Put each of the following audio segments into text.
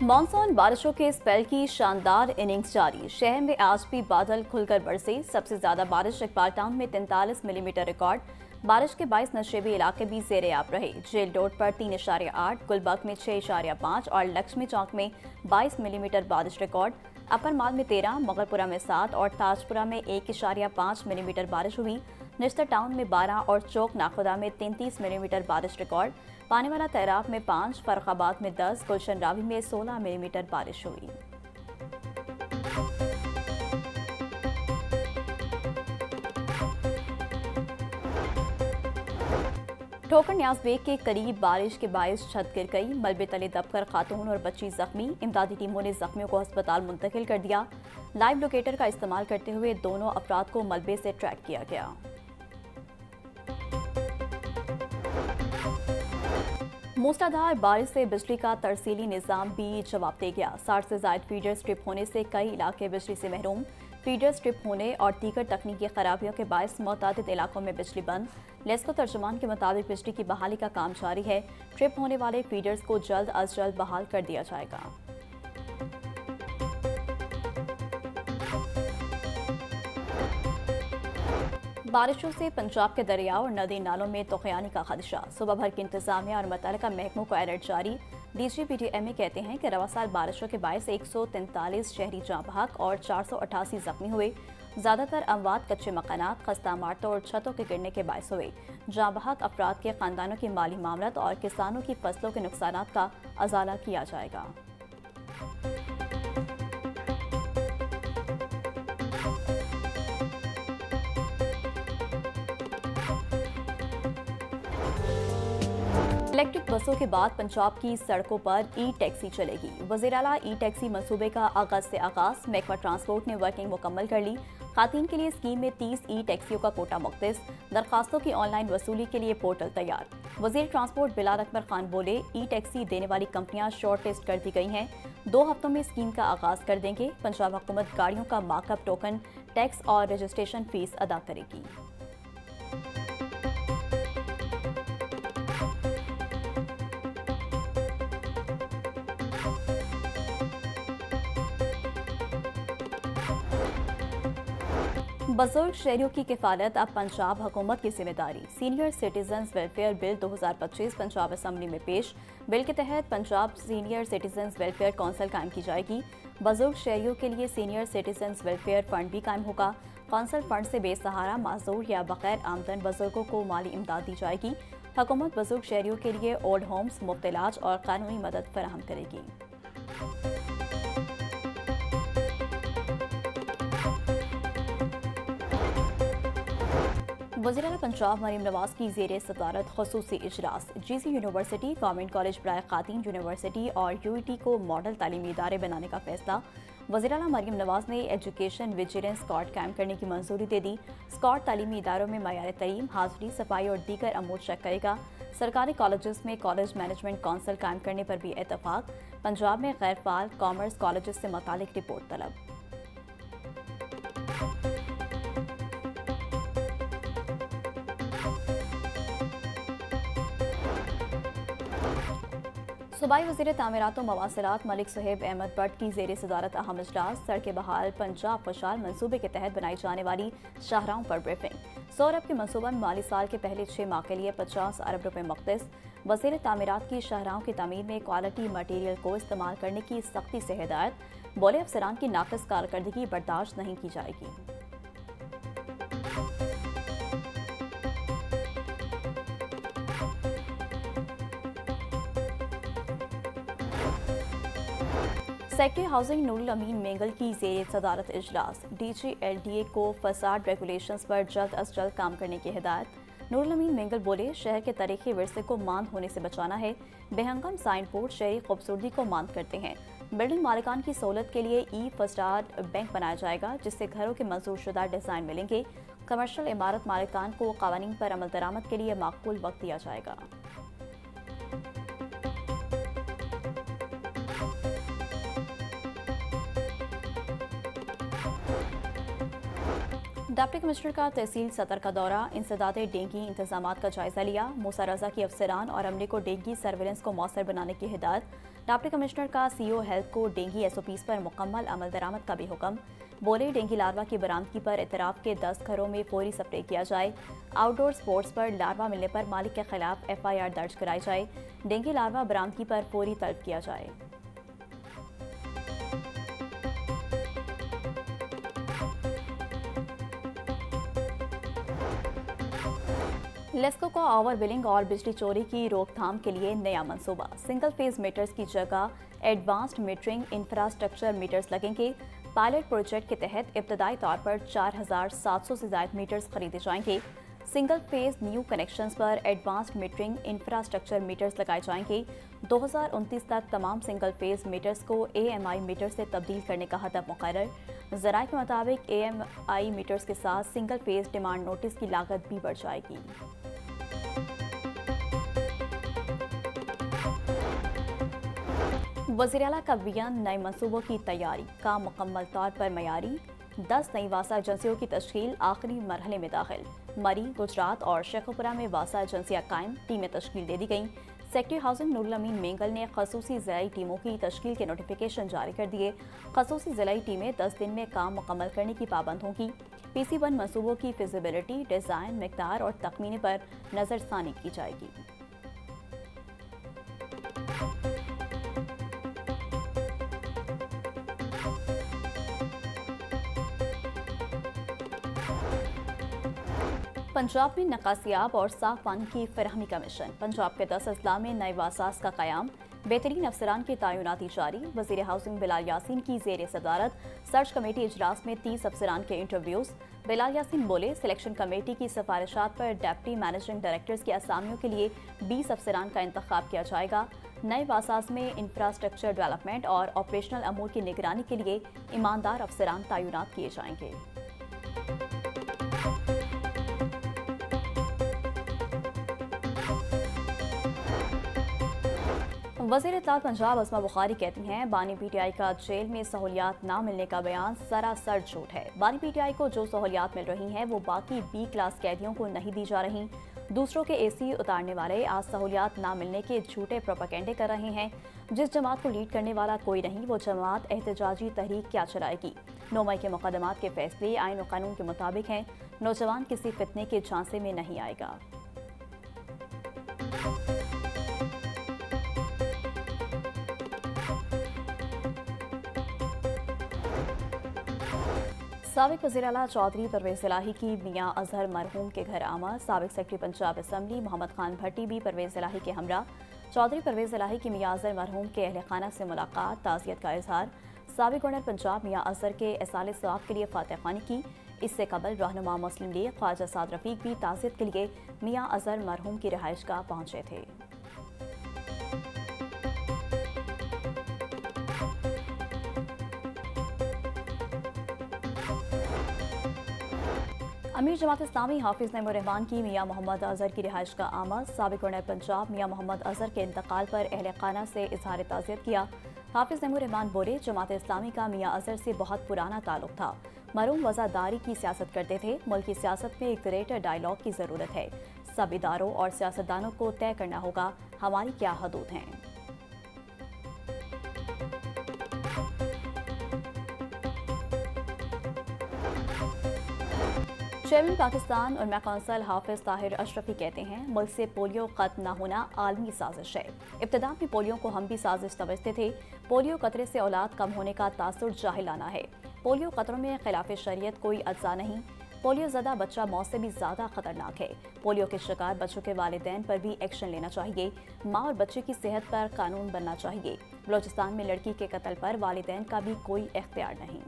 Monsoon बारिशों के spell की शानदार इनिंग्स जारी। शहर में आज भी बादल खुलकर बरसे। सबसे ज्यादा बारिश इकबाल टाउन में 43 मिलीमीटर रिकॉर्ड। बारिश के 22 नशेबी इलाके भी ज़ेर-ए-आब रहे। जेल रोड पर 3.8, गुलबर्ग में 6.5 और लक्ष्मी चौक में 22 मिलीमीटर बारिश रिकॉर्ड। अपर माल में 13, मगरपुरा में 7 और ताजपुरा में 1.5 मिलीमीटर बारिश हुई। निश्तर टाउन में 12 और चौक नाखुदा में 33 मिलीमीटर बारिश रिकॉर्ड। पानीवाला तैराब में 5, फर्रुखाबाद में 10, गुलशन रावी में 16 मिलीमीटर बारिश हुई। ठोकर न्याज बेग के करीब बारिश के बायस छत गिर गई। मलबे तले दबकर खातून और बच्ची जख्मी। इमदादी टीमों ने जख्मियों को अस्पताल मुंतकिल कर दिया। लाइव लोकेटर का इस्तेमाल करते हुए दोनों अफराद को मलबे से ट्रैक किया गया। मूसलाधार बारिश से बिजली का तरसीली निजाम भी जवाब दे गया। 60 से ज्यादा फीडर स्ट्रिप होने से कई इलाके बिजली से महरूम। फीडर स्ट्रिप होने और दीगर तकनीकी खराबियों के बायस मुतअद्दिद इलाकों में बिजली बंद। लेस्को तर्जुमान के मुताबिक बिजली की बहाली का काम जारी है। ट्रिप होने वाले फीडर्स को जल्द अज जल्द बहाल कर दिया जाएगा। बारिशों से पंजाब के दरिया और नदी नालों में तोक़यानी का खदशा। सुबह भर की इंतजामिया और मुतल्लिका महकमों को अलर्ट जारी। DGPTMA कहते हैं कि रवा साल बारिशों के बायस 143 शहरी जाँ बहक और 488 जख्मी हुए। ज़्यादातर अमवात कच्चे मकानात, खस्ता इमारतों और छतों के गिरने के बायस हुए। जाँ बहक अफराद के खानदानों की माली मामलत और किसानों की फसलों के नुकसानात का अजाला किया जाएगा। इलेक्ट्रिक बसों के बाद पंजाब की सड़कों पर ई-टैक्सी चलेगी। वज़ीर-ए-आला ई-टैक्सी मंसूबे का अगस्त से आगाज। महकमा ट्रांसपोर्ट ने वर्किंग मुकम्मल कर ली। खातीन के लिए स्कीम में 30 ई-टैक्सियों का कोटा मुख्तस। दरखास्तों की ऑनलाइन वसूली के लिए पोर्टल तैयार। वज़ीर ट्रांसपोर्ट बिलाल अकबर खान बोले, ई-टैक्सी देने वाली कंपनियां शॉर्ट लिस्ट कर दी गई हैं। 2 हफ्तों में स्कीम का आगाज कर देंगे। पंजाब हुकूमत गाड़ियों का मार्कअप टोकन, टैक्स और रजिस्ट्रेशन फीस अदा करेगी। बुजुर्ग शहरियों की किफालत अब पंजाब हुकूमत की जिम्मेदारी। Senior citizens welfare bill 2025 Punjab assembly में पेश। बिल के तहत Punjab senior citizens welfare council कायम की जाएगी। बुजुर्ग शहरियों के लिए सीनियर सिटीजन्स वेलफेयर फंड भी कायम होगा। कौंसिल फंड से बेसहारा, माजूर या बगैर आमदन बुजुर्गों को माली इमदाद दी जाएगी। हुकूमत बुजुर्ग शहरियों के लिए ओल्ड होम्स, मुफ्त इलाज और कानूनी मदद फराहम करेगी। वज़ीर-ए-आला पंजाब मरीम नवाज की ज़ेर सदारत ख़ुसूसी इजलास। GC यूनिवर्सिटी, गवर्नमेंट कॉलेज बराए ख़ातीन यूनिवर्सिटी और UET को मॉडल तालीमी इदारे बनाने का फैसला। वज़ीर-ए-आला मरीम नवाज ने एजुकेशन विजिलेंस स्क्वाड कायम करने की मंजूरी दे दी। स्क्वाड तालीमी इदारों में मयार तलीम, हाज़िरी, सफाई और दीगर अमूर चेक करेगा। सरकारी कॉलेजेस में कॉलेज मैनेजमेंट काउंसिल कायम करने पर भी इत्तफाक। पंजाब में गैर फ़ाल कॉमर्स कॉलेजेस से मुतालिक रिपोर्ट तलब। सूबाई वज़ीर तामीरात व मवासिलात मलिक सुहेब अहमद भट्ट की ज़ेर सदारत अहम इजलास। सड़कें बहाल पंजाब खुशहाल मंसूबे के तहत बनाई जाने वाली शाहराहों पर ब्रीफिंग। 100 अरब के मंसूबा में माली साल के पहले 6 माह के लिए 50 अरब रुपए मुख्तस। वज़ीर तामीरात की शाहराहों की तमीर में क्वालिटी मटीरियल को इस्तेमाल करने की सख्ती से हिदायत। बोले, अफसरान की नाक़िस कारकर्दगी बर्दाश्त नहीं की जाएगी। सेक्रेटरी हाउसिंग नूरुल अमीन मेंगल की ज़ेर सदारत इजलास। DG-LDA को फसाद रेगुलेशंस पर जल्द अज जल्द काम करने की हिदायत। नूरुल अमीन मेंगल बोले, शहर के तारीखी विरसे को मांद होने से बचाना है। बेहंगम साइन बोर्ड शहरी खूबसूरती को मांद करते हैं। बिल्डिंग मालिकान की सहूलत के लिए फसाद बैंक बनाया जाएगा, जिससे घरों के मंजूर शुदा डिज़ाइन मिलेंगे। कमर्शियल इमारत मालिकान को कवानीन पर अमल दरामद के लिए माकूल वक्त दिया जाएगा। डिप्टी कमिश्नर का तहसील सतर का दौरा, इंसदाद डेंगू इंतजाम का जायजा लिया। मूसा रजा की अफसरान और अमले को डेंगू सर्विलेंस को मौसर बनाने की हिदायत। डिप्टी कमिश्नर का सीओ हेल्थ को डेंगू SOPs पर मुकम्मल अमल दरामद का भी हुक्म। बोले डेंगू लार्वा की बरामदगी पर इतराफ के 10 घरों में फौरी स्प्रे किया जाए। आउटडोर स्पोर्ट्स पर लार्वा मिलने पर मालिक के खिलाफ FIR दर्ज कराई जाए। डेंगू लार्वा बरामदगी पर फौरी तलब किया जाए। लेस्को का ओवर बिलिंग और बिजली चोरी की रोकथाम के लिए नया मंसूबा। सिंगल फेज मीटर्स की जगह एडवांस्ड मीटरिंग इंफ्रास्ट्रक्चर मीटर्स लगेंगे। पायलट प्रोजेक्ट के तहत इब्तदाई तौर पर 4700 से ज्यादा मीटर्स खरीदे जाएंगे। सिंगल फेज न्यू कनेक्शंस पर एडवांस्ड मीटरिंग इंफ्रास्ट्रक्चर मीटर्स लगाए जाएंगे। 2029 तक तमाम सिंगल फेज मीटर्स को AMI मीटर से तब्दील करने का हदफ मुकर्रर। ज़राए के मुताबिक AMI मीटर्स के साथ सिंगल फेज डिमांड नोटिस की लागत भी बढ़ जाएगी। वज़ीर आला का बयान, नए मंसूबों की तैयारी का मुकम्मल तौर पर मयारी। 10 नई वासा एजेंसियों की तश्कील आखिरी मरहले में दाखिल। मरी, गुजरात और शेखुपुरा में वासा एजेंसियां कायम, टीमें तश्कील दे दी गईं। सेक्रेटरी हाउसिंग नूरुल अमीन मेंगल ने खसूसी ज़िलाई टीमों की तश्कील के नोटिफिकेशन जारी कर दिए। खसूसी ज़िलाई टीमें 10 दिन में काम मुकम्मल करने की पाबंद होंगी। PC1 मंसूबों की फिजिबिलिटी, डिज़ाइन, मिकदार और तखमीने पर नज़रसानी की जाएगी। पंजाब में नकासियाब और साफ पानी की फराहमी का मिशन। पंजाब के 10 अजला में नए वासास का क़याम। बेहतरीन अफसरान की तैनाती जारी। वज़ीर हाउसिंग बिलाल यासीन की ज़ेर सदारत सर्च कमेटी इजलास में 30 अफसरान के इंटरव्यूज़। बिलाल यासीन बोले, सिलेक्शन कमेटी की सिफारिशात पर डिप्टी मैनेजिंग डायरेक्टर्स की असामियों के लिए 20 अफसरान का इंतखाब किया जाएगा। नए वासास में इंफ्रास्ट्रक्चर डेवलपमेंट और ऑपरेशनल अमूर की निगरानी के लिए ईमानदार अफसरान तैनात किए जाएंगे। वज़ीर इत्तलात पंजाब अस्मा बुखारी कहती हैं, बानी PTI का जेल में सहूलियात ना मिलने का बयान सरासर झूठ है। बानी PTI को जो सहूलियात मिल रही हैं वो बाकी B क्लास कैदियों को नहीं दी जा रही। दूसरों के AC उतारने वाले आज सहूलियात ना मिलने के झूठे प्रोपेगेंडे कर रहे हैं। जिस जमात को लीड करने वाला कोई नहीं, वो जमात एहतजाजी तहरीक क्या चलाएगी। 9 मई के मुकदमात के फैसले आईन और कानून के मुताबिक हैं। नौजवान किसी फितने के झांसे में नहीं आएगा। साबिक वज़ीर आला चौधरी परवेज़ इलाही की मियाँ अजहर मरहूम के घर आमद। साबिक सेक्रेटरी पंजाब असम्बली मोहम्मद खान भट्टी भी परवेज़ इलाही के हमरा। चौधरी परवेज़ इलाही की मियाँ अजहर मरहूम के अहल खाना से मुलाकात, ताज़ियत का इजहार। साबिक गवर्नर पंजाब मियाँ अजहर के एसाले सवाब के लिए फातह ख़्वानी की। इससे कबल रहनुमा मुस्लिम लीग ख्वाजा साद रफ़ीक भी ताज़ियत के लिए मियाँ अजहर मरहूम की रिहाइशगाह पहुँचे थे। अमीर जमात इस्लामी हाफिज नईमुर रहमान की मियाँ मोहम्मद अजहर की रिहाइश का आमद। साबिक गवर्नर पंजाब मियाँ मोहम्मद अजहर के इंतकाल पर अहल खाना से इजहार ताज़ियत किया। हाफिज नईमुर रहमान बोले, जमात इस्लामी का मियाँ अजहर से बहुत पुराना ताल्लुक था। मरूम वज़ादारी की सियासत करते थे। मुल्क की सियासत में एक ग्रेटर डायलॉग की ज़रूरत है। सब इदारों और सियासतदानों को तय करना होगा हमारी क्या हदूद हैं। चेयरमैन पाकिस्तान उलमा कौंसिल हाफिज ताहिर अशरफी कहते हैं, मुल्क से पोलियो खत्म न होना आलमी साजिश है। इब्तिदा में पोलियो को हम भी साजिश समझते थे। पोलियो कतरे से औलाद कम होने का तासुर जाहिलाना है। पोलियो कतरों में खिलाफ शरीयत कोई अज्जा नहीं। पोलियो ज़दा बच्चा मौत से भी ज़्यादा खतरनाक है। पोलियो के शिकार बच्चों के वालिदैन पर भी एक्शन लेना चाहिए। माँ और बच्चे की सेहत पर कानून बनना चाहिए। बलोचिस्तान में लड़की के कत्ल पर वालिदैन का भी कोई इख्तियार नहीं।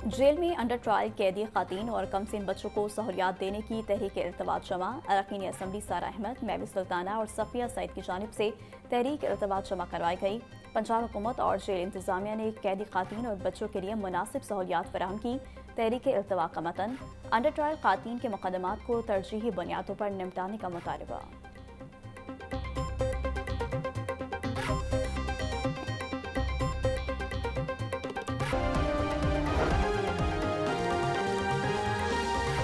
जेल में अंडर ट्रायल कैदी खातीन और कमसिन बच्चों को सहूलियात देने की तहरीक इल्तवात जमा। अरकान असम्बली सारा अहमद, महबूब सुल्ताना और सफिया सईद की जानिब से तहरीक इल्तवात जमा करवाई गई। पंजाब हुकूमत और जेल इंतजामिया ने कैदी खातीन और बच्चों के लिए मुनासिब सहूलियात फराहम की। तहरीक इल्तवा का मतन, अंडर ट्रायल खातीन के मुकदमात को तरजीही बुनियादों पर निपटाने का मुतालबा।